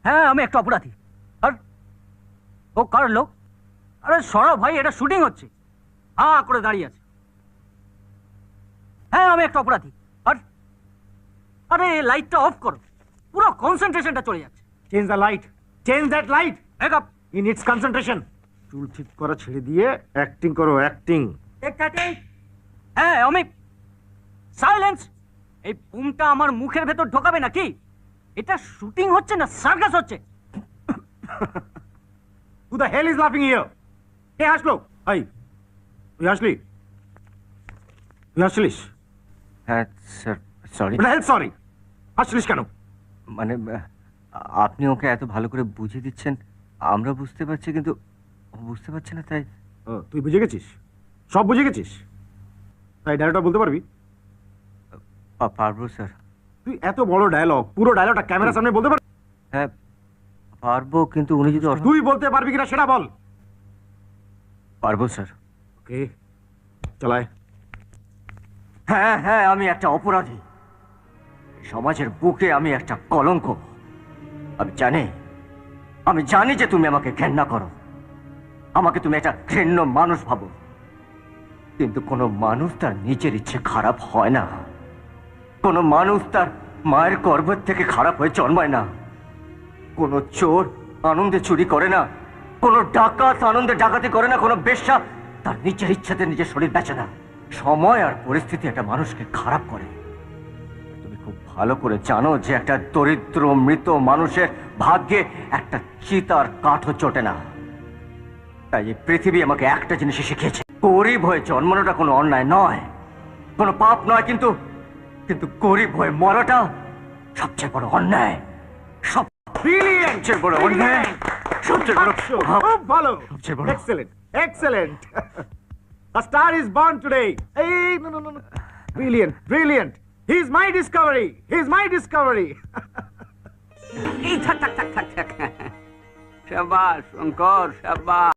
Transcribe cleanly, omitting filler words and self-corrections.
হ্যাঁ আমি একটা অপরাধী। আর ও কার লোক? আরে সরব ভাই, এটা শুটিং হচ্ছে। হ্যাঁ করে দাঁড়িয়ে আছে। হ্যাঁ আমি একটা অপরাধী। আর আরে লাইটটা অফ করো, পুরো কনসেন্ট্রেশনটা চলে যাচ্ছে। Change the light, change that light. Makeup he needs concentration. চুল ঠিক করা ছেড়ে দিয়ে অ্যাক্টিং করো, অ্যাক্টিং। হ্যাঁ অমিক, সাইলেন্স। এই বুমটা আমার মুখের ভেতর ঢোকাবে নাকি? এটা শুটিং হচ্ছে না সার্কাস হচ্ছে। Who the hell is laughing here? কে হাসলো? এই তুই হাসলি? তুই হাসলিস? হ্যাঁ স্যার, সরি। সরি, হাসলিস কেন? মানে আপনি ওকে এত ভালো করে বুঝিয়ে দিচ্ছেন, আমরা বুঝতে পারছি, কিন্তু ও বুঝতে পারছে না, তাই। তুই বুঝে গেছিস, সব বুঝে গেছিস, তাই ডায়লগটা বলতে পারবি? পারবো স্যার। তুই এত বড় ডায়লগ, পুরো ডায়লগটা ক্যামেরার সামনে বলতে পারবি? হ্যাঁ পারবো, কিন্তু উনি যদি তুই বলতে পারবি কিনা সেটা বল। পারবো স্যার। ওকে চালায়। হ্যাঁ হ্যাঁ, আমি একটা অপরাধী, সমাজের বুকে আমি একটা কলঙ্ক। আমি জানি যে তুমি আমাকে ঘেন্না করো, আমাকে তুমি একটা ঘৃণ্য মানুষ ভাবো, কিন্তু কোনো মানুষ তার নিজের ইচ্ছে খারাপ হয় না। কোনো মানুষ তার মায়ের গর্ভের থেকে খারাপ হয়ে জন্মায় না। কোনো চোর আনন্দে চুরি করে না, কোনো ডাকাত আনন্দে ডাকাতি করে না, কোনো বেশ্যা তার নিজের ইচ্ছাতে নিজের শরীর বেচে না। সময় আর পরিস্থিতি একটা মানুষকে খারাপ করে। তুমি খুব ভালো করে জানো যে একটা দরিদ্র মৃত মানুষের ভাগ্যে একটা চিতার কাঠও চটে না। তাই এই পৃথিবী আমাকে একটা জিনিসই শিখিয়েছে, গরিব হয়ে জন্মানোটা কোনো অন্যায় নয়, কোনো পাপ নয়, কিন্তু কিন্তু গরিব হয়ে মরাটা সবচেয়ে বড় অন্যায়। সবচেয়ে বড় অন্যায়, সবচেয়ে বড় পাপ। খুব ভালো, সবচেয়ে বড়। Excellent, excellent. A star is born today. Hey, no. Brilliant, brilliant. He's my discovery. He's my discovery. এই থাক থাক থাক থাক থাক। শাবাশ শঙ্কর, শাবাশ।